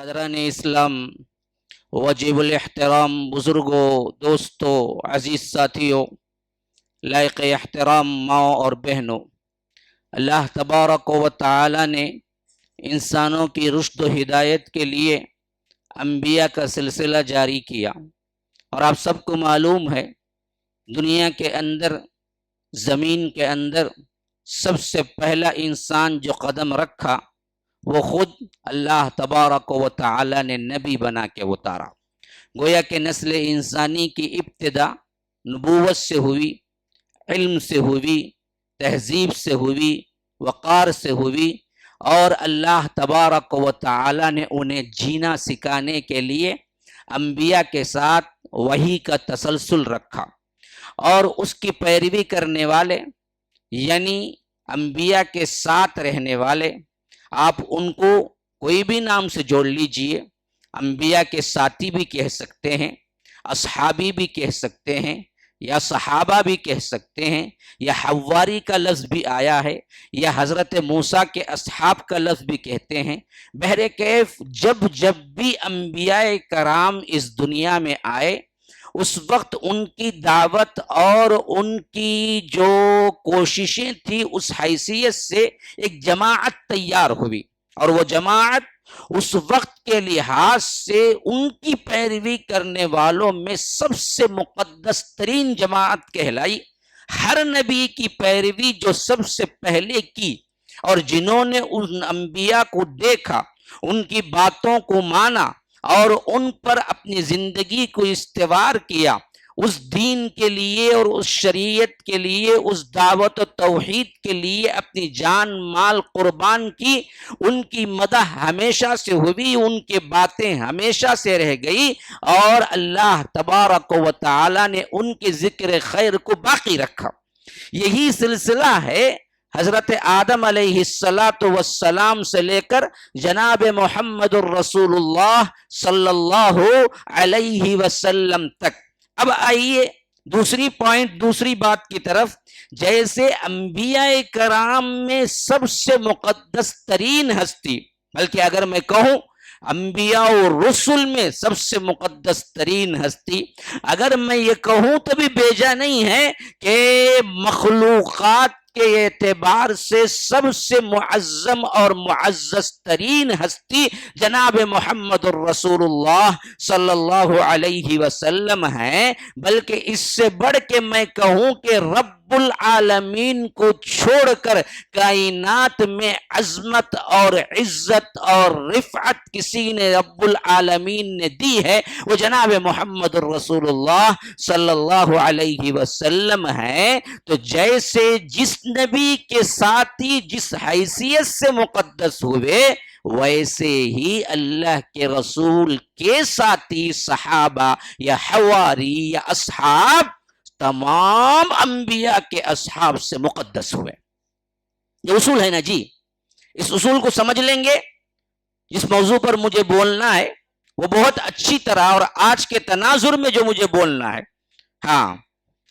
برادران اسلام، واجب الاحترام بزرگوں، دوستوں، عزیز ساتھیوں، لائق احترام ماؤں اور بہنوں، اللہ تبارک و تعالی نے انسانوں کی رشد و ہدایت کے لیے انبیاء کا سلسلہ جاری کیا، اور آپ سب کو معلوم ہے دنیا کے اندر، زمین کے اندر سب سے پہلا انسان جو قدم رکھا وہ خود اللہ تبارک و تعالی نے نبی بنا کے اتارا۔ گویا کہ نسل انسانی کی ابتدا نبوت سے ہوئی، علم سے ہوئی، تہذیب سے ہوئی، وقار سے ہوئی، اور اللہ تبارک و تعالی نے انہیں جینا سکھانے کے لیے انبیاء کے ساتھ وحی کا تسلسل رکھا، اور اس کی پیروی کرنے والے یعنی انبیاء کے ساتھ رہنے والے، آپ ان کو کوئی بھی نام سے جوڑ لیجئے، انبیاء کے ساتھی بھی کہہ سکتے ہیں، اصحابی بھی کہہ سکتے ہیں، یا صحابہ بھی کہہ سکتے ہیں، یا حواری کا لفظ بھی آیا ہے، یا حضرت موسیٰ کے اصحاب کا لفظ بھی کہتے ہیں۔ بہرکیف جب بھی انبیاء کرام اس دنیا میں آئے، اس وقت ان کی دعوت اور ان کی جو کوششیں تھی اس حیثیت سے ایک جماعت تیار ہوئی، اور وہ جماعت اس وقت کے لحاظ سے ان کی پیروی کرنے والوں میں سب سے مقدس ترین جماعت کہلائی۔ ہر نبی کی پیروی جو سب سے پہلے کی، اور جنہوں نے ان انبیاء کو دیکھا، ان کی باتوں کو مانا اور ان پر اپنی زندگی کو استوار کیا، اس دین کے لیے اور اس شریعت کے لیے، اس دعوت و توحید کے لیے اپنی جان مال قربان کی، ان کی مدح ہمیشہ سے ہوئی، ان کی باتیں ہمیشہ سے رہ گئی، اور اللہ تبارک و تعالی نے ان کے ذکر خیر کو باقی رکھا۔ یہی سلسلہ ہے حضرت آدم علیہ السلام سے لے کر جناب محمد الرسول اللہ صلی اللہ علیہ وسلم تک۔ اب آئیے دوسری بات کی طرف۔ جیسے انبیاء کرام میں سب سے مقدس ترین ہستی، بلکہ اگر میں کہوں انبیاء و رسل میں سب سے مقدس ترین ہستی، اگر میں یہ کہوں تو بھی بیجا نہیں ہے کہ مخلوقات کے اعتبار سے سب سے معظم اور معزز ترین ہستی جناب محمد الرسول اللہ صلی اللہ علیہ وسلم ہے، بلکہ اس سے بڑھ کے میں کہوں کہ رب العالمین کو چھوڑ کر کائنات میں عظمت اور عزت اور رفعت کسی نے رب العالمین نے دی ہے، وہ جناب محمد الرسول اللہ صلی اللہ علیہ وسلم ہے۔ تو جیسے جس نبی کے ساتھی جس حیثیت سے مقدس ہوئے، ویسے ہی اللہ کے رسول کے ساتھی صحابہ یا حواری یا اصحاب تمام انبیاء کے اصحاب سے مقدس ہوئے۔ یہ اصول ہے نا جی، اس اصول کو سمجھ لیں گے۔ جس موضوع پر مجھے بولنا ہے وہ بہت اچھی طرح، اور آج کے تناظر میں جو مجھے بولنا ہے، ہاں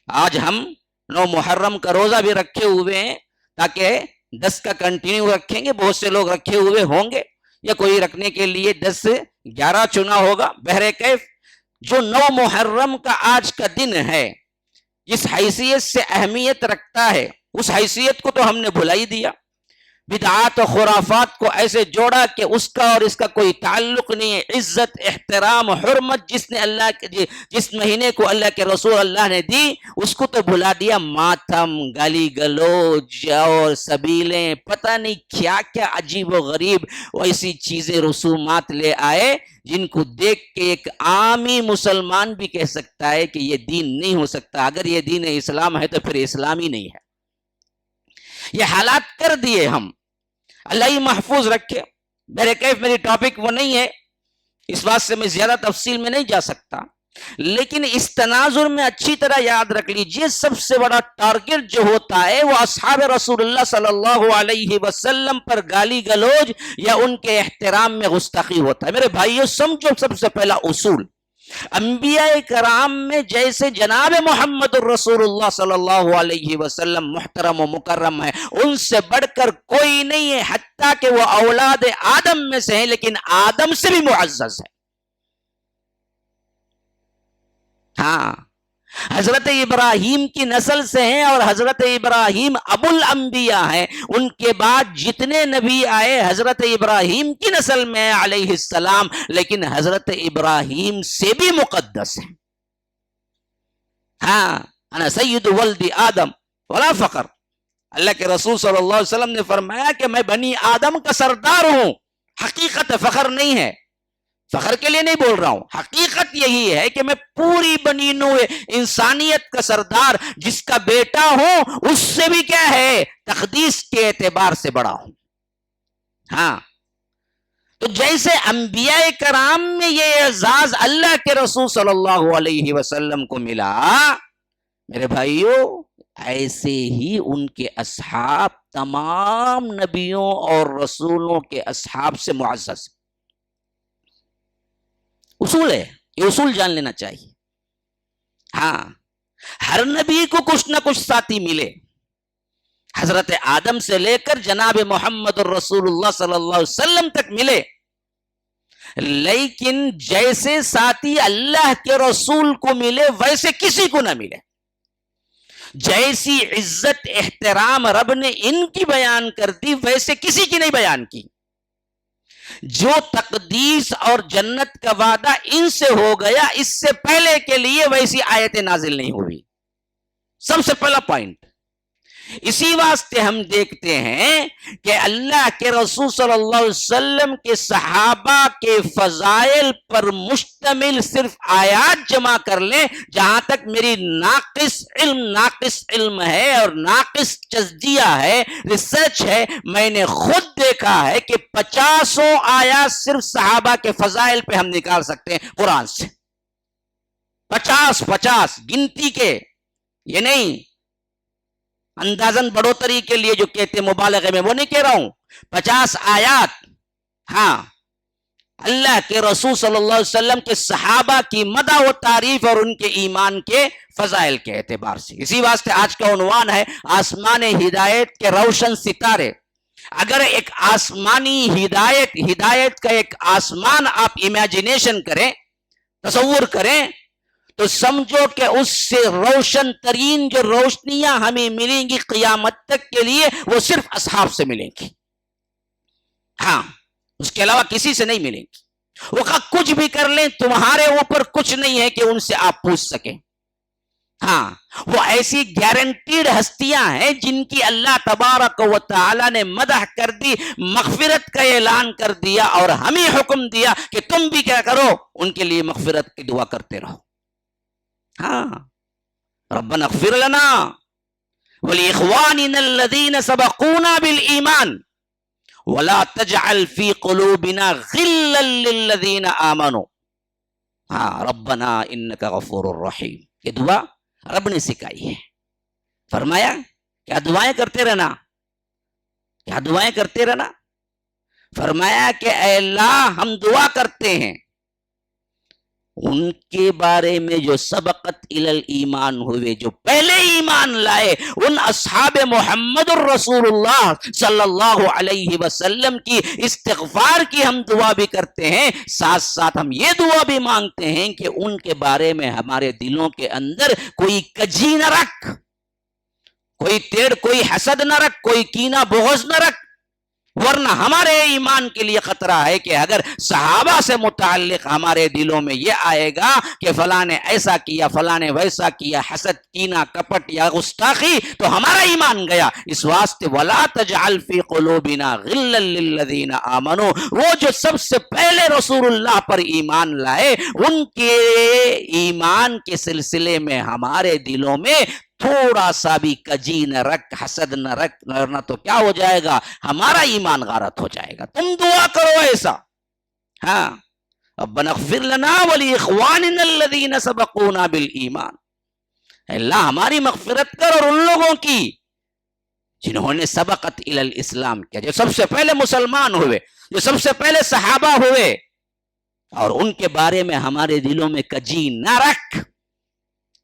آج ہم 9 محرم کا روزہ بھی رکھے ہوئے ہیں، تاکہ 10 کا کنٹینیو رکھیں گے، بہت سے لوگ رکھے ہوئے ہوں گے، یا کوئی رکھنے کے لیے 10 سے 11 چنا ہوگا۔ بہرکیف جو 9 محرم کا آج کا دن ہے، جس حیثیت سے اہمیت رکھتا ہے، اس حیثیت کو تو ہم نے بھلا ہی دیا۔ بدعات و خرافات کو ایسے جوڑا کہ اس کا اور اس کا کوئی تعلق نہیں ہے۔ عزت، احترام، حرمت جس نے جس مہینے کو اللہ کے رسول اللہ نے دی، اس کو تو بھلا دیا۔ ماتم، گالی گلوچ اور سبیلیں، پتہ نہیں کیا کیا عجیب و غریب ویسی چیزیں، رسومات لے آئے، جن کو دیکھ کے ایک عامی مسلمان بھی کہہ سکتا ہے کہ یہ دین نہیں ہو سکتا۔ اگر یہ دین اسلام ہے تو پھر اسلام ہی نہیں ہے۔ یہ حالات کر دیے ہم، اللہ ہی محفوظ رکھے۔ میرے کیف میری ٹاپک وہ نہیں ہے، اس بات سے میں زیادہ تفصیل میں نہیں جا سکتا، لیکن اس تناظر میں اچھی طرح یاد رکھ لیجئے، سب سے بڑا ٹارگٹ جو ہوتا ہے وہ اصحاب رسول اللہ صلی اللہ علیہ وسلم پر گالی گلوج یا ان کے احترام میں گستاخی ہوتا ہے۔ میرے بھائیوں سمجھو، سب سے پہلا اصول انبیاء کرام میں جیسے جناب محمد الرسول اللہ صلی اللہ علیہ وسلم محترم و مکرم ہے، ان سے بڑھ کر کوئی نہیں ہے، حتیٰ کہ وہ اولاد آدم میں سے ہیں لیکن آدم سے بھی معزز ہے۔ ہاں، حضرت ابراہیم کی نسل سے ہیں اور حضرت ابراہیم ابو الانبیاء ہیں، ان کے بعد جتنے نبی آئے حضرت ابراہیم کی نسل میں علیہ السلام، لیکن حضرت ابراہیم سے بھی مقدس ہیں۔ ہاں، انا سید ولد آدم ولا فخر، اللہ کے رسول صلی اللہ علیہ وسلم نے فرمایا کہ میں بنی آدم کا سردار ہوں، حقیقت فخر نہیں ہے، فخر کے لیے نہیں بول رہا ہوں، حقیقت یہی ہے کہ میں پوری بنی نوع انسانیت کا سردار، جس کا بیٹا ہوں، اس سے بھی کیا ہے، تقدیس کے اعتبار سے بڑا ہوں۔ ہاں، تو جیسے انبیاء کرام میں یہ اعزاز اللہ کے رسول صلی اللہ علیہ وسلم کو ملا، میرے بھائیوں، ایسے ہی ان کے اصحاب تمام نبیوں اور رسولوں کے اصحاب سے معزز۔ اصول ہے، یہ اصول جان لینا چاہیے۔ ہاں، ہر نبی کو کچھ نہ کچھ ساتھی ملے، حضرت آدم سے لے کر جناب محمد الرسول اللہ صلی اللہ علیہ وسلم تک ملے، لیکن جیسے ساتھی اللہ کے رسول کو ملے ویسے کسی کو نہ ملے۔ جیسی عزت احترام رب نے ان کی بیان کر دی ویسے کسی کی نہیں بیان کی۔ جو تقدیس اور جنت کا وعدہ ان سے ہو گیا، اس سے پہلے کے لیے ویسی آیتیں نازل نہیں ہوئی۔ سب سے پہلا پوائنٹ، اسی واسطے ہم دیکھتے ہیں کہ اللہ کے رسول صلی اللہ علیہ وسلم کے صحابہ کے فضائل پر مشتمل صرف آیات جمع کر لیں، جہاں تک میری ناقص علم ہے اور ناقص تجزیہ ہے، ریسرچ ہے، میں نے خود دیکھا ہے کہ 50 آیات صرف صحابہ کے فضائل پہ ہم نکال سکتے ہیں قرآن سے۔ 50 گنتی کے، یہ نہیں اندازن بڑھوتری کے لیے جو کہتے مبالغے میں، وہ نہیں کہہ رہا ہوں، 50 آیات۔ ہاں، اللہ کے رسول صلی اللہ علیہ وسلم کے صحابہ کی مدح و تعریف اور ان کے ایمان کے فضائل کے اعتبار سے۔ اسی واسطے آج کا عنوان ہے آسمان ہدایت کے روشن ستارے۔ اگر ایک آسمانی ہدایت کا ایک آسمان آپ امیجنیشن کریں، تصور کریں، تو سمجھو کہ اس سے روشن ترین جو روشنیاں ہمیں ملیں گی قیامت تک کے لیے، وہ صرف اصحاب سے ملیں گی۔ ہاں، اس کے علاوہ کسی سے نہیں ملیں گی۔ وہ کچھ بھی کر لیں، تمہارے اوپر کچھ نہیں ہے کہ ان سے آپ پوچھ سکیں۔ ہاں، وہ ایسی گارنٹیڈ ہستیاں ہیں جن کی اللہ تبارک و تعالی نے مدح کر دی، مغفرت کا اعلان کر دیا اور ہمیں حکم دیا کہ تم بھی کیا کرو، ان کے لیے مغفرت کی دعا کرتے رہو۔ ہاں، ربنا اغفر لنا ولاخواننا الذين سبقونا بالایمان ولا تجعل في قلوبنا غلا للذين آمنوا ہاں ربنا انك غفور رحیم۔ یہ دعا رب نے سکھائی ہے۔ فرمایا کیا دعائیں کرتے رہنا، فرمایا کہ اے اللہ ہم دعا کرتے ہیں ان کے بارے میں جو سبقت الال ایمان ہوئے، جو پہلے ایمان لائے، ان اصحاب محمد الرسول اللہ صلی اللہ علیہ وسلم کی استغفار کی ہم دعا بھی کرتے ہیں، ساتھ ساتھ ہم یہ دعا بھی مانگتے ہیں کہ ان کے بارے میں ہمارے دلوں کے اندر کوئی کجی نہ رکھ، کوئی تیڑ، کوئی حسد نہ رکھ، کوئی کینہ بغض نہ رکھ، ورنہ ہمارے ایمان کے لیے خطرہ ہے کہ اگر صحابہ سے متعلق ہمارے دلوں میں یہ آئے گا کہ فلاں نے ایسا کیا، فلاں نے ویسا کیا، حسد، کینہ، کپٹ یا گستاخی، تو ہمارا ایمان گیا۔ اس واسطے وَلَا تَجْعَلْ فِي قُلُوبِنَا غِلًّا لِّلَّذِينَ آمَنُوا، وہ جو سب سے پہلے رسول اللہ پر ایمان لائے، ان کے ایمان کے سلسلے میں ہمارے دلوں میں تھوڑا سا بھی کجی نہ رکھ، حسد نہ رکھ، ورنہ تو کیا ہو جائے گا، ہمارا ایمان غارت ہو جائے گا۔ تم دعا کرو ایسا، ہاں، ربنا اغفر لنا ولاخواننا الذین سبقونا بالایمان، اللہ ہماری مغفرت کر اور ان لوگوں کی جنہوں نے سبقت الی الاسلام کیا، جو سب سے پہلے مسلمان ہوئے، جو سب سے پہلے صحابہ ہوئے۔ اور ان کے بارے میں ہمارے دلوں میں کجی نہ رکھ.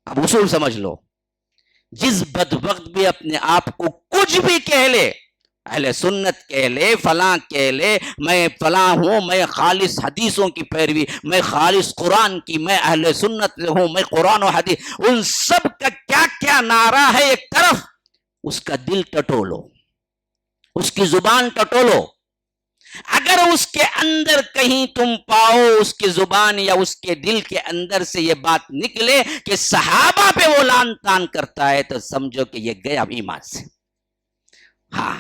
اب اصول سمجھ لو، جس بدبخت بھی اپنے آپ کو کچھ بھی کہہ لے، اہل سنت کہہ لے، فلاں کہہ لے، میں فلاں ہوں، میں خالص حدیثوں کی پیروی، میں خالص قرآن کی، میں اہل سنت ہوں، میں قرآن و حدیث، ان سب کا کیا کیا نعرہ ہے ایک طرف، اس کا دل ٹٹولو، اس کی زبان ٹٹولو. اگر اس کے اندر کہیں تم پاؤ، اس کی زبان یا اس کے دل کے اندر سے یہ بات نکلے کہ صحابہ پہ وہ لعن طعن کرتا ہے، تو سمجھو کہ یہ گیا ایمان سے. ہاں،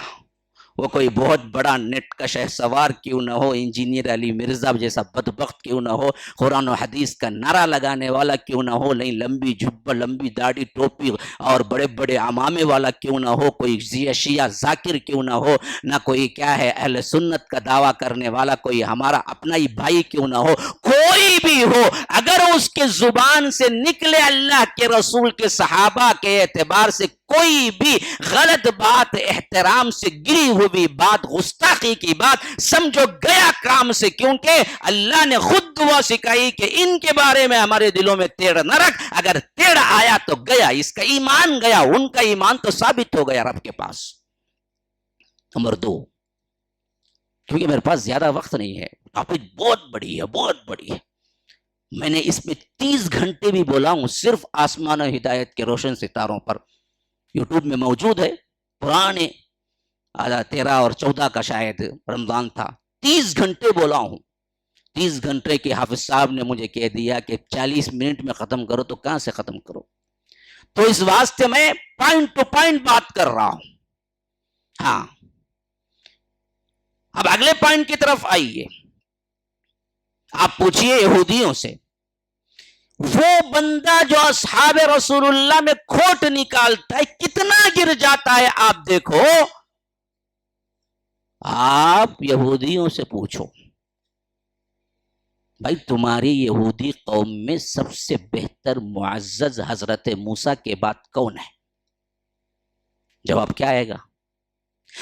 وہ کوئی بہت بڑا نیٹ کا شہ سوار کیوں نہ ہو، انجینئر علی مرزا جیسا بدبخت کیوں نہ ہو، قرآن و حدیث کا نعرہ لگانے والا کیوں نہ ہو، نہیں لمبی جبہ، لمبی داڑھی، ٹوپی اور بڑے بڑے عمامے والا کیوں نہ ہو، کوئی شیعہ ذاکر کیوں نہ ہو، نہ کوئی کیا ہے اہل سنت کا دعویٰ کرنے والا کوئی ہمارا اپنا ہی بھائی کیوں نہ ہو، کوئی بھی ہو، اگر اس کے زبان سے نکلے اللہ کے رسول کے صحابہ کے اعتبار سے کوئی بھی غلط بات، احترام سے گری ہوئی بات، گستاخی کی بات، سمجھو گیا کام سے. کیونکہ اللہ نے خود دعا سکھائی کہ ان کے بارے میں ہمارے دلوں میں تیڑ نہ رکھ. اگر تیڑ آیا تو گیا، اس کا ایمان گیا، ان کا ایمان تو ثابت ہو گیا رب کے پاس. نمبر 2، کیونکہ میرے پاس زیادہ وقت نہیں ہے، ٹاپک بہت بڑی ہے، بہت بڑی ہے. میں نے اس میں 30 گھنٹے بھی بولا ہوں، صرف آسمان و ہدایت کے روشن ستاروں پر، یوٹیوب میں موجود ہے. پرانے 13 اور 14 کا شاید رمضان تھا، 30 گھنٹے بولا ہوں. 30 گھنٹے کے حافظ صاحب نے مجھے کہہ دیا کہ 40 منٹ میں ختم کرو، تو کہاں سے ختم کرو؟ تو اس واسطے میں پوائنٹ ٹو پوائنٹ بات کر رہا ہوں. ہاں، اب اگلے پوائنٹ کی طرف آئیے. آپ پوچھئے یہودیوں سے، وہ بندہ جو اصحاب رسول اللہ میں کھوٹ نکالتا ہے کتنا گر جاتا ہے؟ آپ دیکھو، آپ یہودیوں سے پوچھو، بھائی تمہاری یہودی قوم میں سب سے بہتر معزز حضرت موسیٰ کے بعد کون ہے؟ جواب کیا آئے گا؟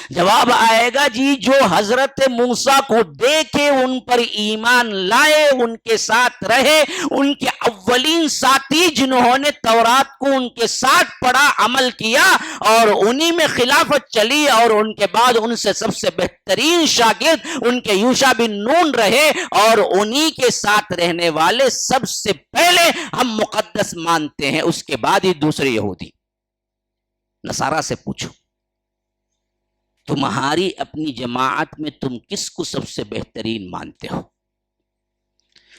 جواب آئے گا جی جو حضرت موسیٰ کو دیکھے، ان پر ایمان لائے، ان کے ساتھ رہے، ان کے اولین ساتھی جنہوں نے تورات کو ان کے ساتھ پڑھا، عمل کیا اور انہی میں خلافت چلی، اور ان کے بعد ان سے سب سے بہترین شاگرد ان کے یوشع بن نون رہے، اور انہی کے ساتھ رہنے والے سب سے پہلے ہم مقدس مانتے ہیں، اس کے بعد ہی دوسرے یہودی. نصارہ سے پوچھو، تمہاری اپنی جماعت میں تم کس کو سب سے بہترین مانتے ہو؟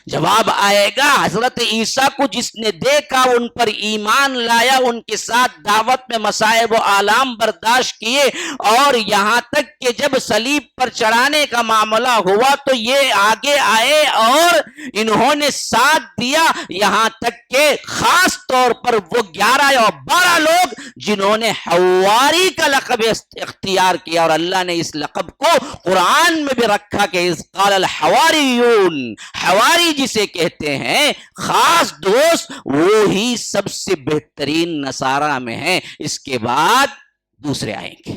جواب آئے گا حضرت عیسیٰ کو جس نے دیکھا، ان پر ایمان لایا، ان کے ساتھ دعوت میں مصائب و آلام برداشت کیے، اور یہاں تک کہ جب صلیب پر چڑھانے کا معاملہ ہوا تو یہ آگے آئے اور انہوں نے ساتھ دیا، یہاں تک کہ خاص طور پر وہ 11 یا 12 لوگ جنہوں نے حواری کا لقب اختیار کیا، اور اللہ نے اس لقب کو قرآن میں بھی رکھا کہ اذ قال الحواریون، حواری جسے کہتے ہیں خاص دوست، وہی سب سے بہترین نصارہ میں ہیں، اس کے بعد دوسرے آئیں گے.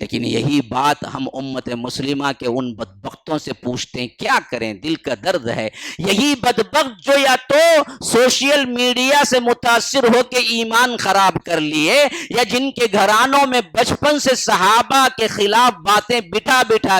لیکن یہی بات ہم امت مسلمہ کے ان بدبختوں سے پوچھتے ہیں، کیا کریں؟ دل کا درد ہے. یہی بدبخت جو یا تو سوشل میڈیا سے متاثر ہو کے ایمان خراب کر لیے، یا جن کے گھرانوں میں بچپن سے صحابہ کے خلاف باتیں بٹھا بٹھا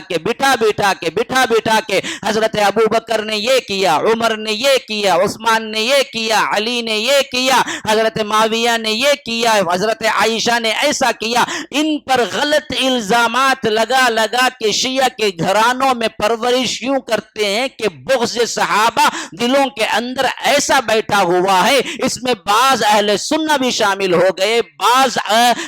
کے حضرت ابو بکر نے یہ کیا، عمر نے یہ کیا، عثمان نے یہ کیا، علی نے یہ کیا، حضرت معاویہ نے یہ کیا، حضرت عائشہ نے ایسا کیا، ان پر غلط الزامات لگا کے شیعہ کے گھرانوں میں پرورش یوں کرتے ہیں کہ بغض صحابہ دلوں کے اندر ایسا بیٹھا ہوا ہے. اس میں بعض اہل سنہ بھی شامل ہو گئے، بعض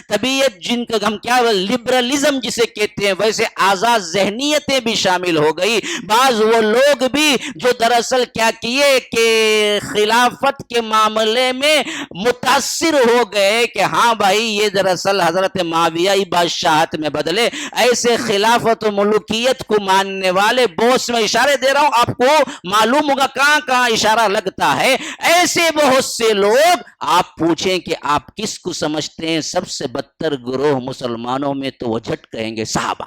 طبیعت جن کا ہم کیا لبرلزم جسے کہتے ہیں ویسے آزاد ذہنیتیں بھی شامل ہو گئی، بعض وہ لوگ بھی جو دراصل کیا کیے کہ خلافت کے معاملے میں متاثر ہو گئے کہ ہاں بھائی یہ دراصل حضرت معاویہ بادشاہت میں بدلے. ایسے خلافت و ملوکیت کو ماننے والے، بہت میں اشارے دے رہا ہوں، آپ کو معلوم ہوگا کہاں کہاں اشارہ لگتا ہے، ایسے بہت سے لوگ. آپ پوچھیں کہ آپ کس کو سمجھتے ہیں سب سے بدتر گروہ مسلمانوں میں، تو وہ جھٹ کہیں گے صحابہ.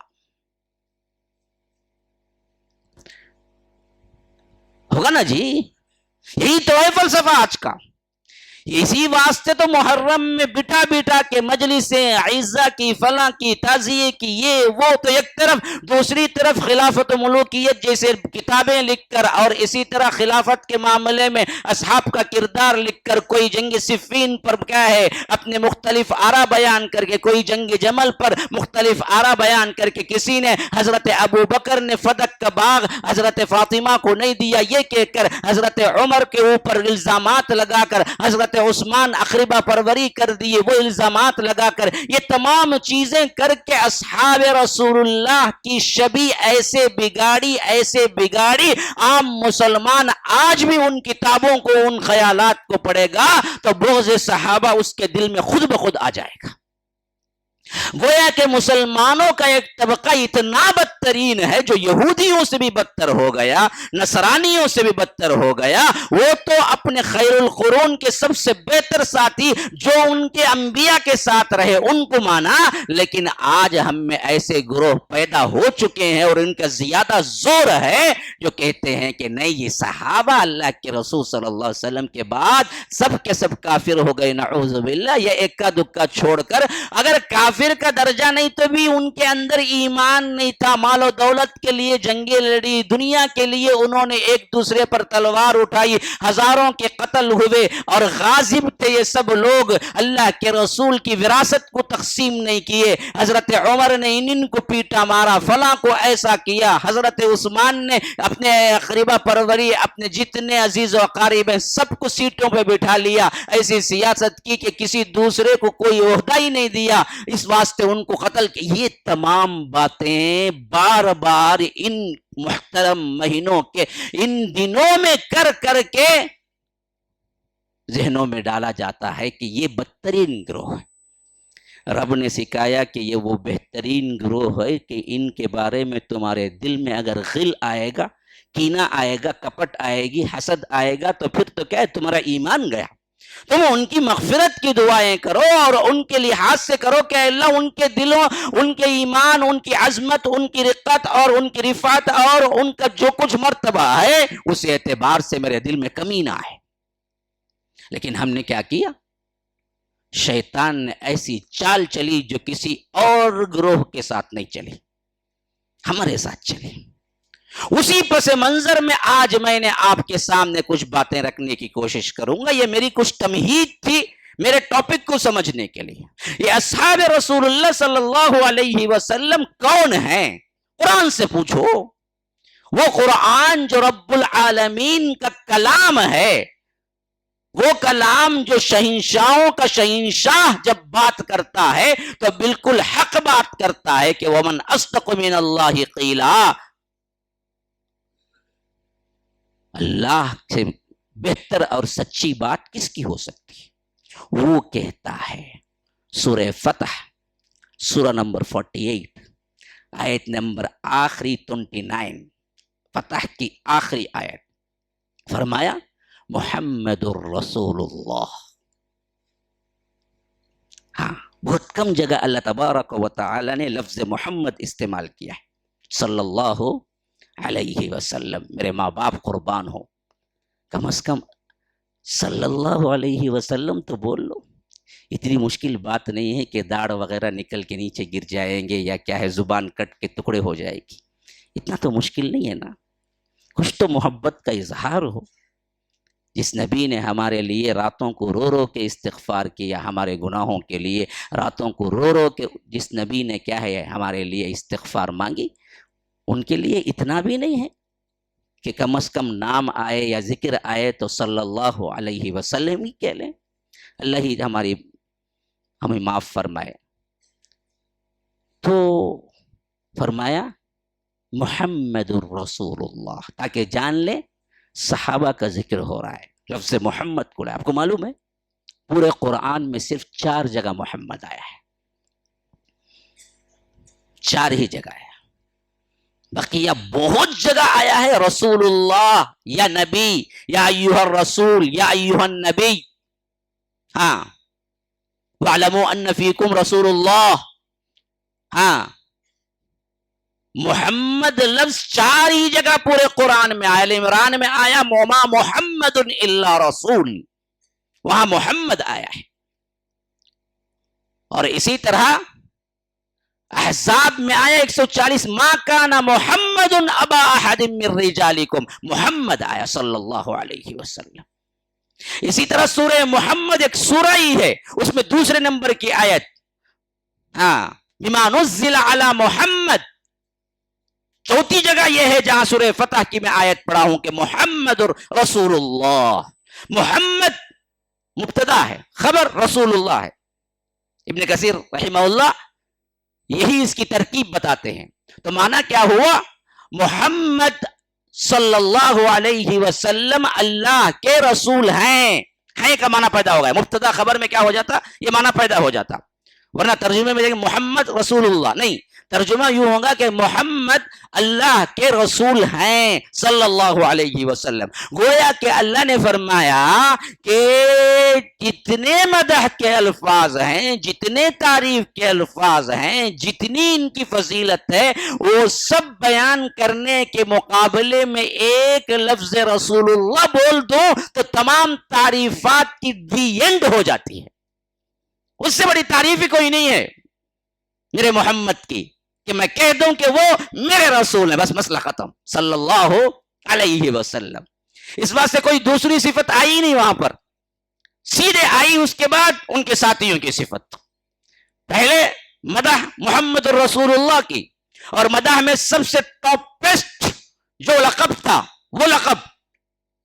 ہوگا نا جی؟ یہی تو ہے فلسفہ آج کا. اسی واسطے تو محرم میں بٹا بٹا کے مجلسیں عزہ کی، فلاں کی، تعزیے کی، یہ وہ، تو ایک طرف، دوسری طرف خلافت و ملوکیت جیسے کتابیں لکھ کر، اور اسی طرح خلافت کے معاملے میں اصحاب کا کردار لکھ کر، کوئی جنگ صفین پر کیا ہے اپنے مختلف آرا بیان کر کے، کوئی جنگ جمل پر مختلف آرا بیان کر کے، کسی نے حضرت ابو بکر نے فدق کا باغ حضرت فاطمہ کو نہیں دیا یہ کہہ کر، حضرت عمر کے اوپر الزامات لگا کر، حضرت عثمان اقربہ پروری کر دیے وہ الزامات لگا کر، یہ تمام چیزیں کر کے اصحاب رسول اللہ کی شبیہ ایسے بگاڑی عام مسلمان آج بھی ان کتابوں کو، ان خیالات کو پڑھے گا تو بغض صحابہ اس کے دل میں خود بخود آ جائے گا. گویا کہ مسلمانوں کا ایک طبقہ اتنا بدترین ہے جو یہودیوں سے بھی بدتر ہو گیا، نصرانیوں سے بھی بدتر ہو گیا. وہ تو اپنے خیر القرون کے سب سے بہتر ساتھی جو ان کے انبیاء کے ساتھ رہے ان کو مانا، لیکن آج ہم میں ایسے گروہ پیدا ہو چکے ہیں اور ان کا زیادہ زور ہے جو کہتے ہیں کہ نہیں، یہ صحابہ اللہ کے رسول صلی اللہ علیہ وسلم کے بعد سب کے سب کافر ہو گئے، نعوذ باللہ. یہ اکا دکا چھوڑ کر، اگر کافر کا درجہ نہیں تو بھی ان کے اندر ایمان نہیں تھا، مال و دولت کے لیے جنگیں لڑی، دنیا کے لیے انہوں نے ایک دوسرے پر تلوار اٹھائی، ہزاروں کے قتل ہوئے، اور غازب تھے یہ سب لوگ. اللہ کے رسول کی وراثت کو تقسیم نہیں کیے. حضرت عمر نے ان کو پیٹا مارا، فلاں کو ایسا کیا، حضرت عثمان نے اپنے اقربہ پروری، اپنے جتنے عزیز و اقارب ہیں سب کو سیٹوں پہ بٹھا لیا، ایسی سیاست کی کہ کسی دوسرے کو کوئی عہدہ ہی نہیں دیا، اس واسطے ان کو قتل کی. یہ تمام باتیں بار بار ان محترم مہینوں کے ان دنوں میں کر کر کے ذہنوں میں ڈالا جاتا ہے کہ یہ بدترین گروہ ہے. رب نے سکھایا کہ یہ وہ بہترین گروہ ہے کہ ان کے بارے میں تمہارے دل میں اگر غل آئے گا، کینہ آئے گا، کپٹ آئے گی، حسد آئے گا، تو پھر تو کیا ہے، تمہارا ایمان گیا. تم ان کی مغفرت کی دعائیں کرو اور ان کے لحاظ سے کرو کہ اللہ ان کے دلوں، ان کے ایمان، ان کی عظمت، ان کی رقت اور ان کی رفعت اور ان کا جو کچھ مرتبہ ہے اس اعتبار سے میرے دل میں کمی نہ آئے. لیکن ہم نے کیا کیا؟ شیطان نے ایسی چال چلی جو کسی اور گروہ کے ساتھ نہیں چلی، ہمارے ساتھ چلی. اسی پس منظر میں آج میں نے آپ کے سامنے کچھ باتیں رکھنے کی کوشش کروں گا. یہ میری کچھ تمہید تھی میرے ٹاپک کو سمجھنے کے لیے. یہ اصحاب رسول اللہ صلی اللہ علیہ وسلم کون ہیں؟ قرآن سے پوچھو. وہ قرآن جو رب العالمین کا کلام ہے، وہ کلام جو شہنشاہوں کا شہنشاہ جب بات کرتا ہے تو بالکل حق بات کرتا ہے کہ وَمَنْ أَصْدَقُ مِنَ اللَّهِ قِيلًا. اللہ سے بہتر اور سچی بات کس کی ہو سکتی ہے؟ وہ کہتا ہے سورہ فتح، سورہ نمبر 48، آیت نمبر آخری 29، فتح کی آخری آیت، فرمایا محمد الرسول اللہ. ہاں، بہت کم جگہ اللہ تبارک و تعالی نے لفظ محمد استعمال کیا ہے، صلی اللہ علیہ وسلم. میرے ماں باپ قربان ہو، کم از کم صلی اللہ علیہ وسلم تو بول لو. اتنی مشکل بات نہیں ہے کہ داڑھ وغیرہ نکل کے نیچے گر جائیں گے یا کیا ہے زبان کٹ کے ٹکڑے ہو جائے گی. اتنا تو مشکل نہیں ہے نا. کچھ تو محبت کا اظہار ہو. جس نبی نے ہمارے لیے راتوں کو رو رو کے استغفار کیا، ہمارے گناہوں کے لیے راتوں کو رو رو کے جس نبی نے کیا ہے ہمارے لیے استغفار مانگی، ان کے لیے اتنا بھی نہیں ہے کہ کم از کم نام آئے یا ذکر آئے تو صلی اللہ علیہ وسلم ہی کہہ لیں. اللہ ہی ہمیں معاف فرمائے. تو فرمایا محمد الرسول اللہ، تاکہ جان لے صحابہ کا ذکر ہو رہا ہے. لفظ محمد کو آپ کو معلوم ہے پورے قرآن میں صرف 4 جگہ محمد آیا ہے، 4 ہی جگہ ہے. بقیہ بہت جگہ آیا ہے رسول اللہ یا نبی یا ایھا الرسول یا ایھا النبی. ہاں، وَاعْلَمُوا أَنَّ فِيكُمْ رَسُولُ اللَّهِ. ہاں، محمد لفظ 4 ہی جگہ پورے قرآن میں آیا. عمران میں آیا وما محمد الا رسول، وہاں محمد آیا ہے. اور اسی طرح احزاب میں آیا 140 ما کان محمد ابا احد من رجالکم، محمد آیا صلی اللہ علیہ وسلم. اسی طرح سورہ محمد ایک سورہ ہی ہے، اس میں دوسرے نمبر کی آیت بما نزل علی محمد. چوتھی جگہ یہ ہے جہاں سورہ فتح کی میں آیت پڑھا ہوں کہ محمد رسول اللہ. محمد مبتدا ہے، خبر رسول اللہ ہے. ابن کثیر رحمہ اللہ یہی اس کی ترکیب بتاتے ہیں. تو معنی کیا ہوا؟ محمد صلی اللہ علیہ وسلم اللہ کے رسول ہیں کا معنی پیدا ہو گیا. مبتدا خبر میں کیا ہو جاتا؟ یہ معنی پیدا ہو جاتا. ورنہ ترجمے میں دیکھیں محمد رسول اللہ نہیں، ترجمہ یوں ہوگا کہ محمد اللہ کے رسول ہیں صلی اللہ علیہ وسلم. گویا کہ اللہ نے فرمایا کہ جتنے مدح کے الفاظ ہیں، جتنے تعریف کے الفاظ ہیں، جتنی ان کی فضیلت ہے، وہ سب بیان کرنے کے مقابلے میں ایک لفظ رسول اللہ بول دو تو تمام تعریفات کی دی اینڈ ہو جاتی ہے. اس سے بڑی تعریف ہی کوئی نہیں ہے میرے محمد کی کہ میں کہہ دوں کہ وہ میرے رسول ہیں، بس مسئلہ ختم صلی اللہ علیہ وسلم. اس بات سے کوئی دوسری صفت آئی نہیں وہاں پر، سیدھے آئی اس کے بعد ان کے ساتھیوں کی صفت. پہلے مدح محمد الرسول اللہ کی، اور مدح میں سب سے ٹاپسٹ جو لقب تھا وہ لقب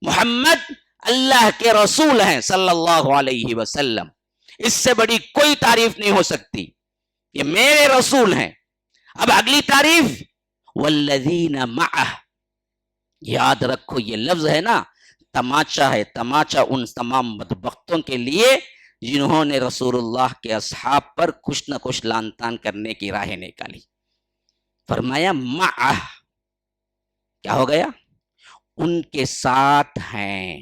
محمد اللہ کے رسول ہیں صلی اللہ علیہ وسلم. اس سے بڑی کوئی تعریف نہیں ہو سکتی، یہ میرے رسول ہیں. اب اگلی تعریف والذین معہ. یاد رکھو یہ لفظ ہے نا تماچا ہے، تماچا ان تمام بدبختوں کے لیے جنہوں نے رسول اللہ کے اصحاب پر کچھ نہ کچھ لان تان کرنے کی راہیں نکالی. فرمایا معہ، کیا ہو گیا؟ ان کے ساتھ ہیں.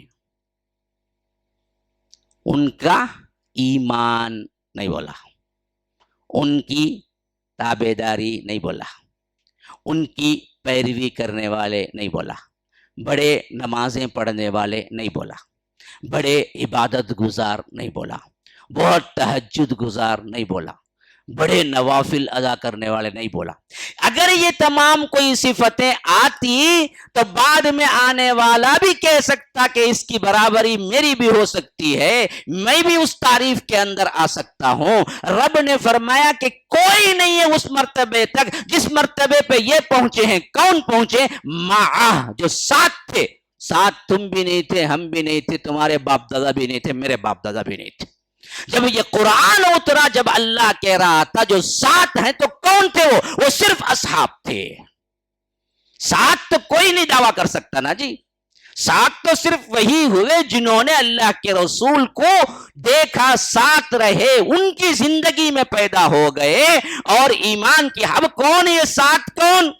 ان کا ایمان نہیں بولا، ان کی تابعداری نہیں بولا، ان کی پیروی کرنے والے نہیں بولا، بڑے نمازیں پڑھنے والے نہیں بولا، بڑے عبادت گزار نہیں بولا، بہت تہجد گزار نہیں بولا، بڑے نوافل ادا کرنے والے نہیں بولا. اگر یہ تمام کوئی صفتیں آتی تو بعد میں آنے والا بھی کہہ سکتا کہ اس کی برابری میری بھی ہو سکتی ہے، میں بھی اس تعریف کے اندر آ سکتا ہوں. رب نے فرمایا کہ کوئی نہیں ہے اس مرتبے تک جس مرتبے پہ یہ پہنچے ہیں. کون پہنچے؟ معاہ، جو ساتھ تھے. ساتھ تم بھی نہیں تھے، ہم بھی نہیں تھے، تمہارے باپ دادا بھی نہیں تھے، میرے باپ دادا بھی نہیں تھے. جب یہ قرآن اترا، جب اللہ کہہ رہا تھا جو ساتھ ہیں، تو کون تھے وہ صرف اصحاب تھے. ساتھ تو کوئی نہیں دعویٰ کر سکتا نا جی. ساتھ تو صرف وہی ہوئے جنہوں نے اللہ کے رسول کو دیکھا، ساتھ رہے، ان کی زندگی میں پیدا ہو گئے اور ایمان کی. اب کون یہ ساتھ؟ کون؟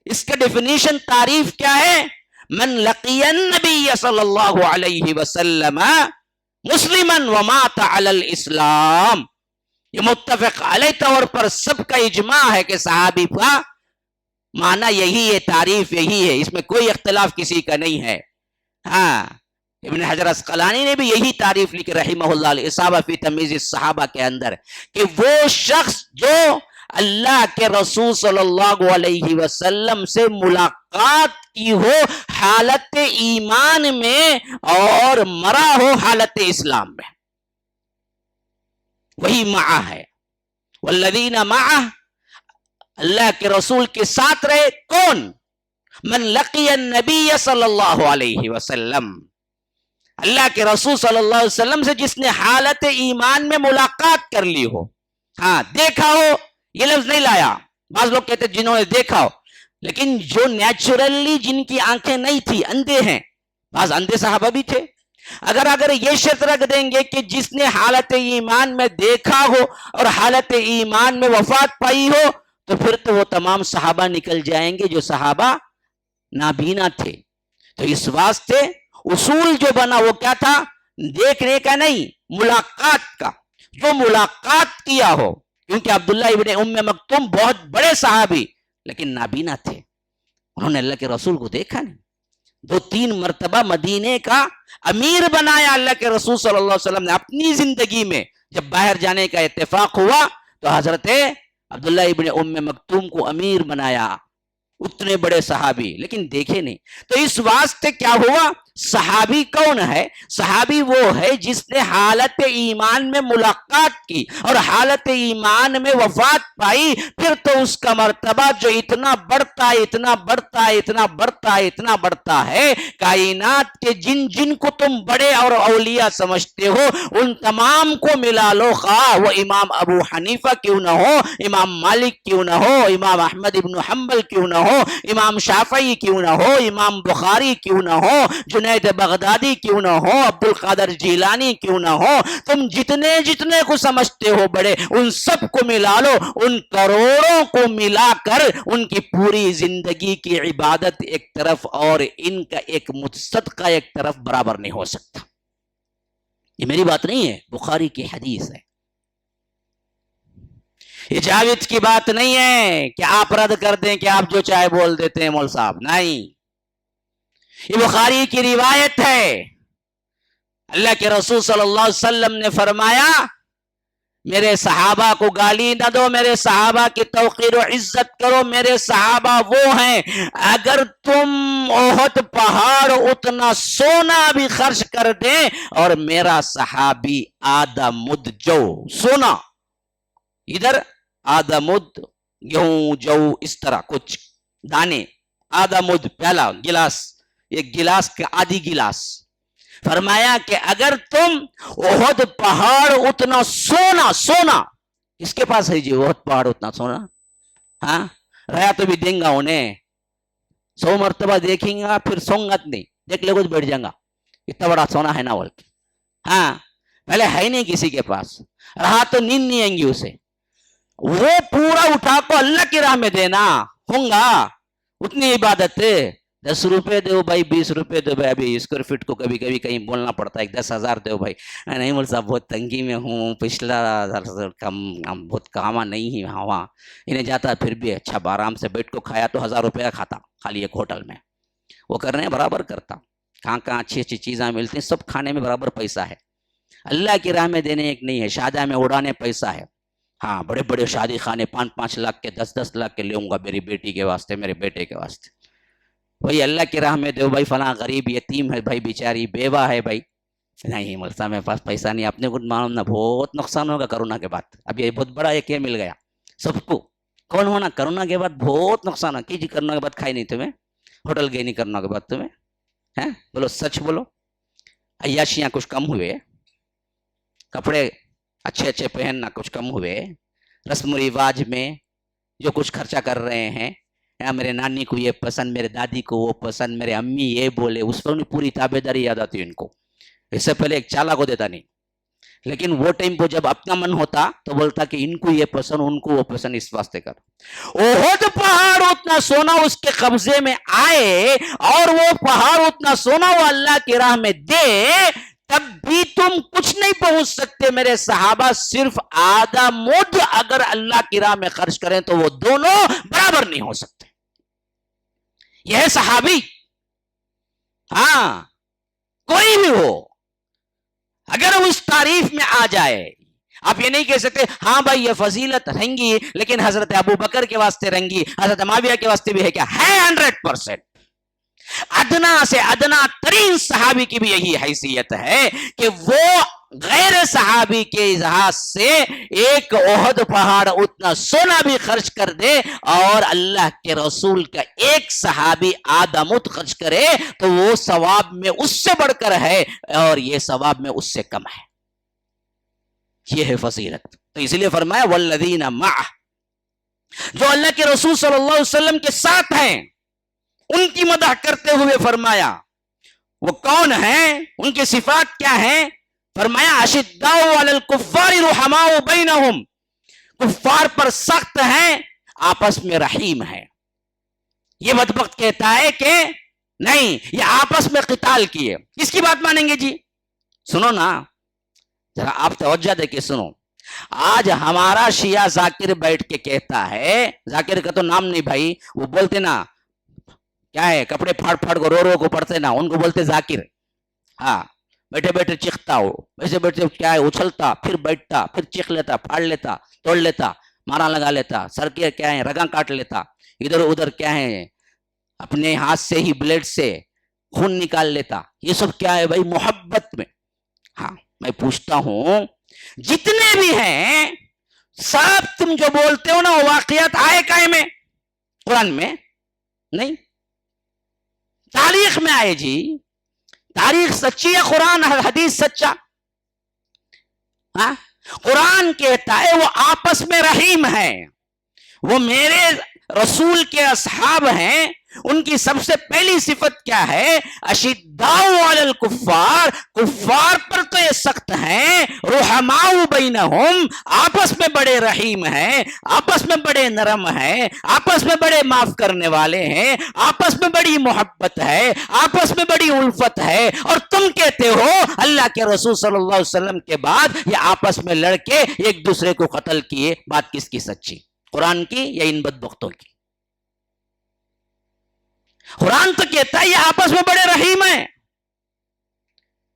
اس کا ڈیفینیشن تعریف کیا ہے؟ من لقی النبی صلی اللہ علیہ وسلم مسلمن ومات علی الاسلام. یہ متفق علیہ طور پر سب کا اجماع ہے کہ صحابی کا معنی یہی ہے، تعریف یہی ہے، اس میں کوئی اختلاف کسی کا نہیں ہے. ابن حجر اسقلانی نے بھی یہی تعریف لکھی رحمہ اللہ الاصابہ فی تمییز الصحابہ کے اندر کہ وہ شخص جو اللہ کے رسول صلی اللہ علیہ وسلم سے ملاقات کی ہو حالت ایمان میں اور مرا ہو حالت اسلام میں، وہی معہ ہے. والذین معہ، اللہ کے رسول کے ساتھ رہے. کون؟ من لقی النبی صلی اللہ علیہ وسلم، اللہ کے رسول صلی اللہ علیہ وسلم سے جس نے حالت ایمان میں ملاقات کر لی ہو. دیکھا ہو یہ لفظ نہیں لایا. بعض لوگ کہتے جنہوں نے دیکھا ہو، لیکن جو نیچرلی جن کی آنکھیں نہیں تھی، اندھے ہیں، بعض اندھے صحابہ بھی تھے. اگر یہ شرط رکھ دیں گے کہ جس نے حالت ایمان میں دیکھا ہو اور حالت ایمان میں وفات پائی ہو، تو پھر تو وہ تمام صحابہ نکل جائیں گے جو صحابہ نابینا تھے. تو اس واسطے اصول جو بنا وہ کیا تھا؟ دیکھنے کا نہیں، ملاقات کا. جو ملاقات کیا ہو، کیونکہ عبداللہ ابن ام مکتوم بہت بڑے صحابی لیکن نابینا تھے، انہوں نے اللہ کے رسول کو دیکھا نہیں. 2-3 مرتبہ مدینے کا امیر بنایا اللہ کے رسول صلی اللہ علیہ وسلم نے اپنی زندگی میں. جب باہر جانے کا اتفاق ہوا تو حضرت عبداللہ ابن ام مکتوم کو امیر بنایا، اتنے بڑے صحابی، لیکن دیکھے نہیں. تو اس واسطے کیا ہوا؟ صحابی کون ہے؟ صحابی وہ ہے جس نے حالت ایمان میں ملاقات کی اور حالت ایمان میں وفات پائی، پھر تو اس کا مرتبہ جو اتنا بڑھتا ہے اتنا بڑھتا ہے اتنا بڑھتا ہے اتنا بڑھتا ہے، کائنات کے جن جن کو تم بڑے اور اولیاء سمجھتے ہو ان تمام کو ملا لو، خواہ وہ امام ابو حنیفہ کیوں نہ ہو، امام مالک کیوں نہ ہو، امام احمد ابن حنبل کیوں نہ ہو، امام شافعی کیوں نہ ہو، امام بخاری کیوں نہ ہو، جنید بغدادی کیوں نہ ہو، عبد القادر جیلانی کیوں نہ ہو، تم جتنے جتنے کو سمجھتے ہو بڑے ان سب کو ملا لو، ان کروڑوں کو ملا کر ان کی پوری زندگی کی عبادت ایک طرف اور ان کا ایک صدقہ ایک طرف برابر نہیں ہو سکتا. یہ میری بات نہیں ہے، بخاری کی حدیث ہے. یہ جاوید کی بات نہیں ہے کہ آپ رد کر دیں کہ آپ جو چاہے بول دیتے ہیں مول صاحب، نہیں، یہ بخاری کی روایت ہے. اللہ کے رسول صلی اللہ علیہ وسلم نے فرمایا میرے صحابہ کو گالی نہ دو، میرے صحابہ کی توقیر و عزت کرو، میرے صحابہ وہ ہیں اگر تم احد پہاڑ اتنا سونا بھی خرچ کر دیں، اور میرا صحابی آدھا مد جو سونا، ادھر آدھا مد گیہوں جو اس طرح کچھ دانے، آدھا مد پیالہ گلاس، ایک گلاس کا آدھی گلاس، فرمایا کہ اگر تم احد پہاڑ اتنا سونا، سونا کس کے پاس ہے جی احد پہاڑ اتنا سونا؟ ہاں رہا تو بھی دیں گا انہیں، 100 مرتبہ دیکھیں گا پھر سونگت نہیں، دیکھ لے کچھ بیٹھ جائیں گا، اتنا بڑا سونا ہے نا بول کے. ہاں پہلے ہے نہیں کسی کے پاس، رہا تو نیند نہیں آئیں گی اسے، وہ پورا اٹھا کو اللہ کی راہ میں دینا ہوں گا. اتنی عبادت ہے. 10 روپے دو بھائی، 20 روپے دو بھائی، ابھی اسکوائر فٹ کو کبھی کبھی کہیں بولنا پڑتا ہے 10,000 دو بھائی. نہیں مول صاحب بہت تنگی میں ہوں، پچھلا بہت کاما نہیں ہے وہاں، انہیں جاتا پھر بھی اچھا آرام سے بیٹھ کو کھایا تو 1000 روپے کا کھاتا خالی ایک ہوٹل میں. وہ کرنے ہیں برابر کرتا، کہاں کہاں اچھی اچھی چیزیں ملتی ہیں، سب کھانے میں برابر پیسہ ہے. اللہ کی راہ میں دینے ایک نہیں ہے، شادی میں اڑانے پیسہ ہے. ہاں بڑے بڑے شادی خانے 5-5 لاکھ کے 10-10 لاکھ کے لوں گا میری بیٹی کے واسطے، میرے بیٹے کے واسطے. بھائی اللہ کی راہ میں دو بھائی، فلاں غریب یتیم ہے بھائی، بیچاری بیوہ ہے بھائی. نہیں ملتا میرے پاس پیسہ نہیں، اپنے کو معلوم نہ بہت نقصان ہوگا کرونا کے بعد. اب یہ بہت بڑا ایک یہ مل گیا سب کو، کون ہونا کرونا کے بعد بہت نقصان ہے. جی کرونا کے بعد کھائی نہیں تمہیں، ہوٹل گئی نہیں کرونا کے بعد تمہیں، ہیں بولو سچ بولو. عیاشیاں کچھ کم ہوئے، کپڑے اچھے اچھے پہننا کچھ کم ہوئے، رسم و رواج میں جو کچھ خرچہ کر رہے ہیں، میرے نانی کو یہ پسند، میرے دادی کو وہ پسند، میرے امی یہ بولے، اس پر پوری تابع داری یاد آتی ان کو. اس سے پہلے ایک چالا کو دیتا نہیں، لیکن وہ ٹائم پہ جب اپنا من ہوتا تو بولتا کہ ان کو یہ پسند ان کو وہ پسند، اس واسطے کر. احد پہاڑ اتنا سونا اس کے قبضے میں آئے اور وہ پہاڑ اتنا سونا وہ اللہ کی راہ میں دے، تب بھی تم کچھ نہیں پہنچ سکتے. میرے صحابہ صرف آدھا مد اگر اللہ کی راہ میں خرچ کریں تو وہ دونوں برابر نہیں ہو سکتے. یہ ہے صحابی. ہاں کوئی بھی ہو اگر اس تعریف میں آ جائے، آپ یہ نہیں کہہ سکتے ہاں بھائی یہ فضیلت رنگی لیکن حضرت ابو بکر کے واسطے رنگی، حضرت معاویہ کے واسطے بھی ہے کیا؟ ہے 100%. ادنا سے ادنا ترین صحابی کی بھی یہی حیثیت ہے کہ وہ غیر صحابی کے لحاظ سے ایک احد پہاڑ اتنا سونا بھی خرچ کر دے اور اللہ کے رسول کا ایک صحابی آدھا مد خرچ کرے تو وہ ثواب میں اس سے بڑھ کر ہے اور یہ ثواب میں اس سے کم ہے. یہ ہے فضیلت. تو اس لیے فرمایا والذین معہ، جو اللہ کے رسول صلی اللہ علیہ وسلم کے ساتھ ہیں ان کی مدح کرتے ہوئے فرمایا وہ کون ہیں، ان کی صفات کیا ہیں. فرمایا اشداء علی الکفار رحماء بینہم، کفار پر سخت ہیں آپس میں رحیم ہیں. یہ بدبخت کہتا ہے کہ نہیں یہ آپس میں قتال کیے، کس کی بات مانیں گے جی؟ سنو نا ذرا، آپ توجہ دے کے سنو. آج ہمارا شیعہ ذاکر بیٹھ کے کہتا ہے، ذاکر کا تو نام نہیں بھائی، وہ بولتے نا کیا ہے، کپڑے پھاڑ پھاڑ کو رو رو کو پڑتے نا، ان کو بولتے ذاکر. ہاں، بیٹھے بیٹھے چیختا ہو، ویسے بیٹھے کیا ہے اچھلتا، پھر بیٹھتا، پھر چیخ لیتا، پھاڑ لیتا، توڑ لیتا، مارا لگا لیتا، سر کے کیا ہے رگاں کاٹ لیتا، ادھر ادھر کیا ہے اپنے ہاتھ سے ہی بلیڈ سے خون نکال لیتا. یہ سب کیا ہے بھائی؟ محبت میں. ہاں، میں پوچھتا ہوں جتنے بھی ہیں سب تم جو بولتے ہو نا وہ واقعات آئے کائے میں؟ قرآن میں نہیں، تاریخ میں آئے جی. تاریخ سچی ہے، قرآن حدیث سچا. ہاں، قرآن کہتا ہے وہ آپس میں رحیم ہے. وہ میرے رسول کے اصحاب ہیں، ان کی سب سے پہلی صفت کیا ہے؟ اشداء علی الکفار، کفار پر تو یہ سخت ہیں، رحماء بینہم، آپس میں بڑے رحیم ہیں، آپس میں بڑے نرم ہیں، آپس میں بڑے معاف کرنے والے ہیں، آپس میں بڑی محبت ہے، آپس میں بڑی الفت ہے. اور تم کہتے ہو اللہ کے رسول صلی اللہ علیہ وسلم کے بعد یہ آپس میں لڑ کے ایک دوسرے کو قتل کیے. بات کس کی سچی، قرآن کی یا ان بدبختوں کی؟ قرآن تو کہتا ہے یہ آپس میں بڑے رحیم ہیں.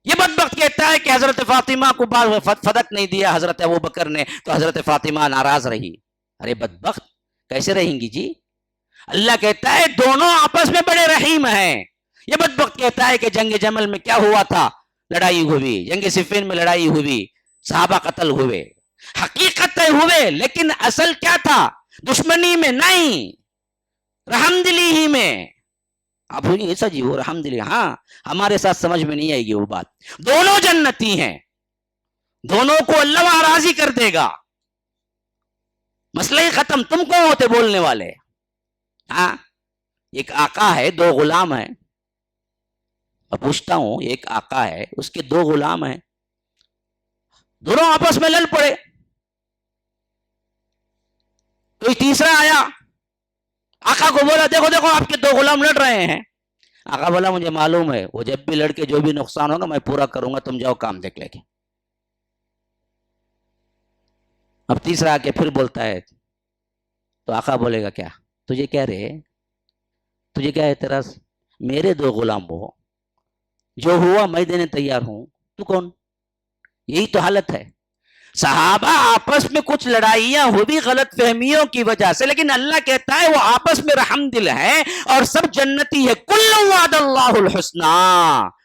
یہ بدبخت کہتا ہے کہ حضرت فاطمہ کو فدق نہیں دیا حضرت ابوبکر نے تو حضرت فاطمہ ناراض رہی. ارے بدبخت، کیسے رہیں گی جی؟ اللہ کہتا ہے دونوں آپس میں بڑے رحیم ہیں. یہ بدبخت کہتا ہے کہ جنگ جمل میں کیا ہوا تھا؟ لڑائی ہوئی، جنگ صفین میں لڑائی ہوئی، صحابہ قتل ہوئے، حقیقت ہوئے، لیکن اصل کیا تھا؟ دشمنی میں نہیں، رحم دلی ہی میں. اب ایسا جی وہ رحم دلی، ہاں ہمارے ساتھ سمجھ میں نہیں آئے گی وہ بات. دونوں جنتی ہیں، دونوں کو اللہ وہاں راضی کر دے گا. مسئلہ ہی ختم. تم کون ہوتے بولنے والے؟ ہاں، ایک آقا ہے، دو غلام ہیں. میں پوچھتا ہوں ایک آقا ہے، اس کے دو غلام ہیں، دونوں آپس میں لڑ پڑے. کوئی تیسرا آیا، آقا کو بولا دیکھو دیکھو آپ کے دو غلام لڑ رہے ہیں. آقا بولا مجھے معلوم ہے وہ جب بھی لڑ کے جو بھی نقصان ہوگا میں پورا کروں گا، تم جاؤ کام دیکھ لے کے. اب تیسرا آ کے پھر بولتا ہے تو آقا بولے گا کیا تجھے کیا رہے، تجھے کیا اعتراض؟ میرے دو غلام ہو، جو ہوا میں دینے تیار ہوں، تو کون؟ یہی تو حالت ہے. صحابہ آپس میں کچھ لڑائیاں ہوئی غلط فہمیوں کی وجہ سے، لیکن اللہ کہتا ہے وہ آپس میں رحم دل ہے اور سب جنتی ہے. کل وعد اللہ الحسنہ.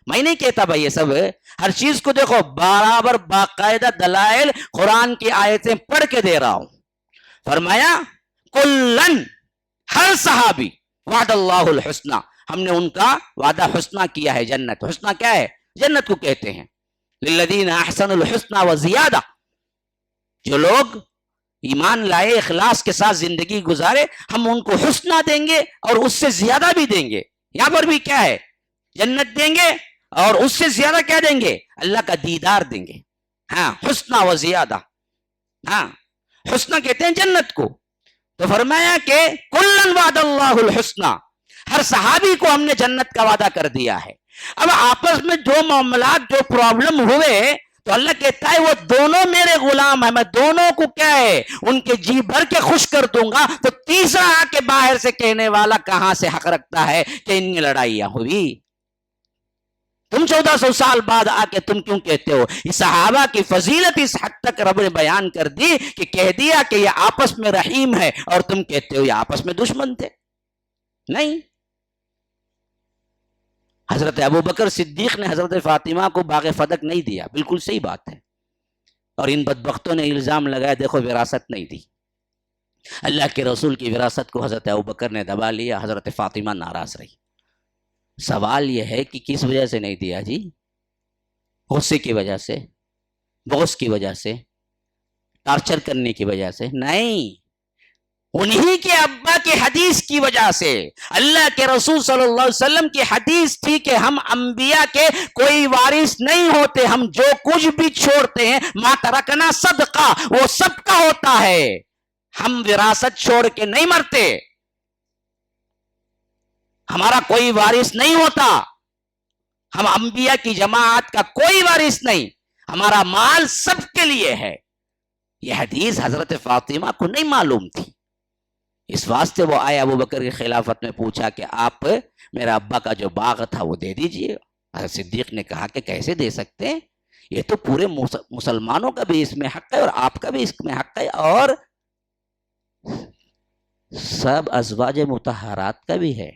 میں نہیں کہتا بھائی یہ سب، ہر چیز کو دیکھو برابر باقاعدہ دلائل قرآن کی آیتیں پڑھ کے دے رہا ہوں. فرمایا کلن، ہر صحابی، وعد اللہ الحسنہ، ہم نے ان کا وعدہ حسنہ کیا ہے. جنت، حسنہ کیا ہے؟ جنت کو کہتے ہیں. للذین احسنوا الحسنى وزیادہ، جو لوگ ایمان لائے، اخلاص کے ساتھ زندگی گزارے، ہم ان کو حسنہ دیں گے اور اس سے زیادہ بھی دیں گے. یہاں پر بھی کیا ہے؟ جنت دیں گے اور اس سے زیادہ کیا دیں گے؟ اللہ کا دیدار دیں گے. ہاں، حسنہ و زیادہ. ہاں، حسنہ کہتے ہیں جنت کو. تو فرمایا کہ کلن وعد اللہ الحسنہ، ہر صحابی کو ہم نے جنت کا وعدہ کر دیا ہے. اب آپس میں جو معاملات، جو پرابلم ہوئے تو اللہ کہتا ہے وہ دونوں میرے غلام ہیں، میں دونوں کو کیا ہے ان کے جی بھر کے خوش کر دوں گا. تو تیسرا آ کے باہر سے کہنے والا کہاں سے حق رکھتا ہے کہ ان میں لڑائیاں ہوئی؟ تم 1400 سال بعد آ کے تم کیوں کہتے ہو؟ اس صحابہ کی فضیلت اس حد تک رب نے بیان کر دی کہ کہہ دیا کہ یہ آپس میں رحیم ہے، اور تم کہتے ہو یہ آپس میں دشمن تھے. نہیں، حضرت ابوبکر صدیق نے حضرت فاطمہ کو باغ فدق نہیں دیا، بالکل صحیح بات ہے. اور ان بدبختوں نے الزام لگایا دیکھو وراثت نہیں دی. اللہ کے رسول کی وراثت کو حضرت ابوبکر نے دبا لیا، حضرت فاطمہ ناراض رہی. سوال یہ ہے کہ کس وجہ سے نہیں دیا جی؟ غصے کی وجہ سے، بغض کی وجہ سے، ٹارچر کرنے کی وجہ سے؟ نہیں، انہی کے ابا کی حدیث کی وجہ سے. اللہ کے رسول صلی اللہ علیہ وسلم کی حدیث تھی کہ ہم انبیاء کے کوئی وارث نہیں ہوتے، ہم جو کچھ بھی چھوڑتے ہیں ما ترکنا صدقہ، وہ سب کا ہوتا ہے. ہم وراثت چھوڑ کے نہیں مرتے، ہمارا کوئی وارث نہیں ہوتا. ہم انبیاء کی جماعت کا کوئی وارث نہیں، ہمارا مال سب کے لیے ہے. یہ حدیث حضرت فاطمہ کو نہیں معلوم تھی، اس واسطے وہ آئے ابو بکر کی خلافت میں پوچھا کہ آپ میرا ابا کا جو باغ تھا وہ دے دیجئے۔ حضرت صدیق نے کہا کہ کیسے دے سکتے ہیں، یہ تو پورے مسلمانوں کا بھی اس میں حق ہے اور آپ کا بھی اس میں حق ہے اور سب ازواج مطہرات کا بھی ہے۔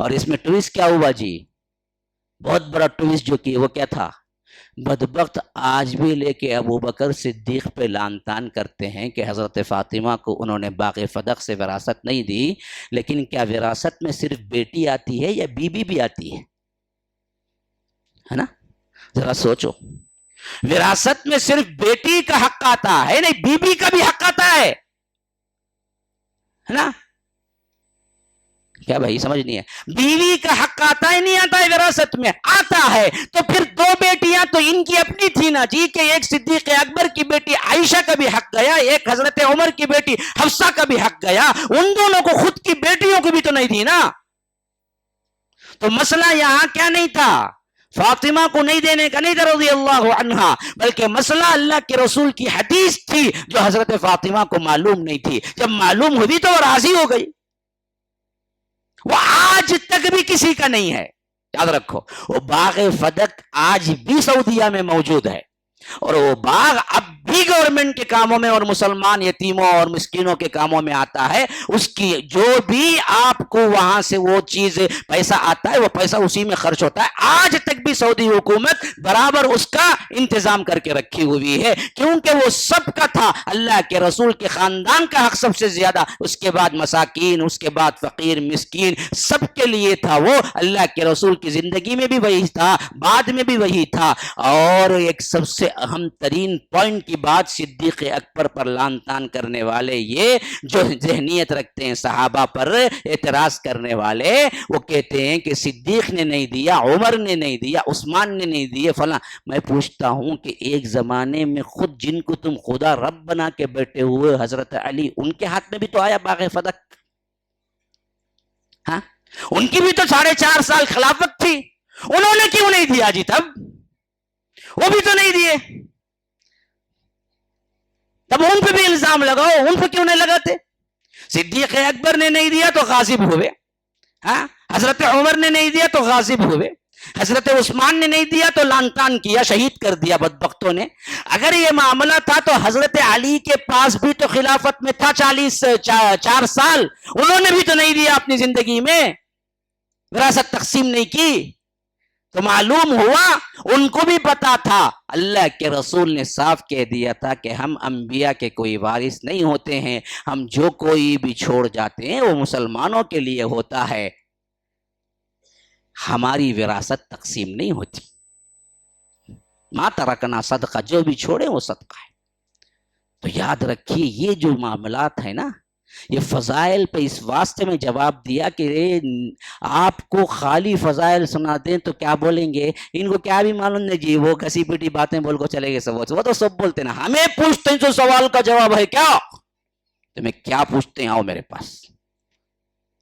اور اس میں ٹویسٹ کیا ہوا جی، بہت بڑا ٹویسٹ جو کی وہ کیا تھا، بدبخت آج بھی لے کے ابو بکر صدیق پہ لعن طعن کرتے ہیں کہ حضرت فاطمہ کو انہوں نے باغ فدق سے وراثت نہیں دی، لیکن کیا وراثت میں صرف بیٹی آتی ہے یا بیوی بھی آتی ہے نا؟ ذرا سوچو، وراثت میں صرف بیٹی کا حق آتا ہے نہیں، بیوی کا بھی حق آتا ہے نا؟ کیا بھائی سمجھ نہیں ہے؟ بیوی کا حق آتا ہے نہیں آتا ہے وراثت میں؟ آتا ہے۔ تو پھر دو بیٹیاں تو ان کی اپنی تھی نا جی، کہ ایک صدیق اکبر کی بیٹی عائشہ کا بھی حق گیا، ایک حضرت عمر کی بیٹی حفصہ کا بھی حق گیا، ان دونوں کو خود کی بیٹیوں کو بھی تو نہیں دی نا۔ تو مسئلہ یہاں کیا نہیں تھا، فاطمہ کو نہیں دینے کا نہیں تھا رضی اللہ عنہا، بلکہ مسئلہ اللہ کے رسول کی حدیث تھی جو حضرت فاطمہ کو معلوم نہیں تھی۔ جب معلوم ہوئی تو وہ راضی ہو گئی، وہ آج تک بھی کسی کا نہیں ہے، یاد رکھو۔ وہ باغ فدق آج بھی سعودیہ میں موجود ہے، اور وہ باغ اب بھی گورنمنٹ کے کاموں میں اور مسلمان یتیموں اور مسکینوں کے کاموں میں آتا ہے۔ اس کی جو بھی آپ کو وہاں سے وہ چیز پیسہ آتا ہے وہ پیسہ اسی میں خرچ ہوتا ہے۔ آج تک بھی سعودی حکومت برابر اس کا انتظام کر کے رکھی ہوئی ہے، کیونکہ وہ سب کا تھا۔ اللہ کے رسول کے خاندان کا حق سب سے زیادہ، اس کے بعد مساکین، اس کے بعد فقیر مسکین، سب کے لیے تھا۔ وہ اللہ کے رسول کی زندگی میں بھی وہی تھا، بعد میں بھی وہی تھا۔ اور ایک سب سے اہم ترین پوائنٹ کی بات، صدیق اکبر پر لعن طعن کرنے والے، یہ جو ذہنیت رکھتے ہیں صحابہ پر اعتراض کرنے والے، وہ کہتے ہیں کہ صدیق نے نہیں دیا، عمر نے نہیں دیا، عثمان نے نہیں دیا، فلاں۔ میں پوچھتا ہوں کہ ایک زمانے میں خود جن کو تم خدا رب بنا کے بیٹھے ہوئے حضرت علی، ان کے ہاتھ میں بھی تو آیا باغ فدق، ہاں؟ ان کی بھی تو 4.5 سال خلافت تھی، انہوں نے کیوں نہیں دیا جی؟ تب وہ بھی تو نہیں دیے، تب ان پہ بھی الزام لگاؤ، ان پہ کیوں نہیں لگاتے؟ صدیق اکبر نے نہیں دیا تو غاصب ہوئے، ہاں؟ حضرت عمر نے نہیں دیا تو غاصب ہوئے، حضرت عثمان نے نہیں دیا تو لعن طعن کیا، شہید کر دیا بدبختوں نے۔ اگر یہ معاملہ تھا تو حضرت علی کے پاس بھی تو خلافت میں تھا 4 سال، انہوں نے بھی تو نہیں دیا اپنی زندگی میں، وراثت تقسیم نہیں کی۔ تو معلوم ہوا ان کو بھی پتا تھا، اللہ کے رسول نے صاف کہہ دیا تھا کہ ہم انبیاء کے کوئی وارث نہیں ہوتے ہیں، ہم جو کوئی بھی چھوڑ جاتے ہیں وہ مسلمانوں کے لیے ہوتا ہے، ہماری وراثت تقسیم نہیں ہوتی۔ ما ترکنا صدقہ، جو بھی چھوڑے وہ صدقہ ہے۔ تو یاد رکھیے یہ جو معاملات ہیں نا، یہ فضائل پہ اس واسطے میں جواب دیا کہ آپ کو خالی فضائل سنا دیں تو کیا بولیں گے، ان کو کیا بھی معلوم نہیں جی، وہ گھسی پیٹی باتیں بول کو چلے گئے، سب وہ تو سب بولتے نا، ہمیں پوچھتے ہیں تو سوال کا جواب ہے کیا، تمہیں کیا پوچھتے ہیں، آؤ میرے پاس،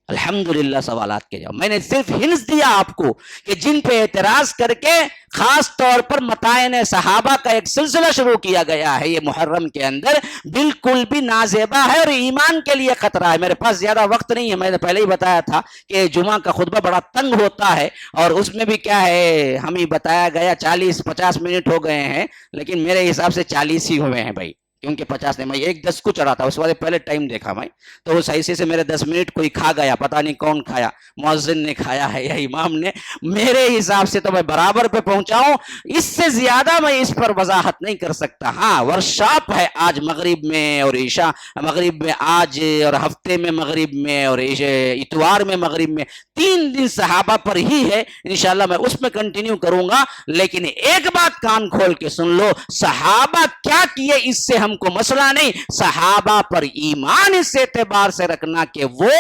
الحمدللہ سوالات کے جواب۔ میں نے صرف ہنس دیا آپ کو کہ جن پہ اعتراض کر کے خاص طور پر متائن صحابہ کا ایک سلسلہ شروع کیا گیا ہے یہ محرم کے اندر، بالکل بھی نازیبا ہے اور ایمان کے لیے خطرہ ہے۔ میرے پاس زیادہ وقت نہیں ہے، میں نے پہلے ہی بتایا تھا کہ جمعہ کا خطبہ بڑا تنگ ہوتا ہے، اور اس میں بھی کیا ہے، ہمیں بتایا گیا 40-50 منٹ ہو گئے ہیں، لیکن میرے حساب سے 40 ہی ہوئے ہیں بھائی، کیونکہ 50 نہیں، میں 1:10 کو چڑھا تھا، اس وقت پہلے ٹائم دیکھا میں تو اس حیثیت سے میرے 10 منٹ کوئی کھا گیا، پتہ نہیں کون کھایا، مؤذن نے کھایا ہے یا امام نے، میرے حساب سے تو میں برابر پہ پہنچا ہوں، اس سے زیادہ میں اس پر وضاحت نہیں کر سکتا۔ ہاں ورکشاپ ہے آج مغرب میں اور عشاء، مغرب میں آج اور ہفتے میں مغرب میں اور اتوار میں مغرب میں، 3 دن صحابہ پر ہی ہے، انشاءاللہ میں اس میں کنٹینیو کروں گا۔ لیکن ایک بات کان کھول کے سن لو، صحابہ کیا کیے اس سے ہم کو مسئلہ نہیں، صحابہ پر ایمان اس اعتبار سے رکھنا کہ وہ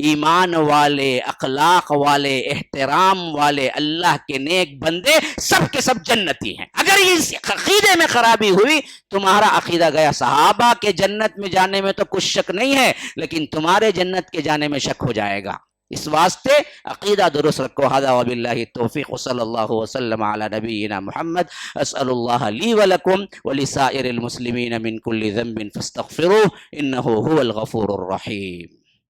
ایمان والے، اخلاق والے، احترام والے اللہ کے نیک بندے، سب کے سب جنتی ہیں۔ اگر اس عقیدے میں خرابی ہوئی تمہارا عقیدہ گیا۔ صحابہ کے جنت میں جانے میں تو کچھ شک نہیں ہے، لیکن تمہارے جنت کے جانے میں شک ہو جائے گا، اس واسطے عقیدہ درست رکھو. ھذا وباللہ التوفیق وصلی اللہ وسلم علی نبینا محمد. اسأل اللہ لی ولکم ولسائر المسلمین من کل ذنب فاستغفروه انه هو الغفور الرحیم.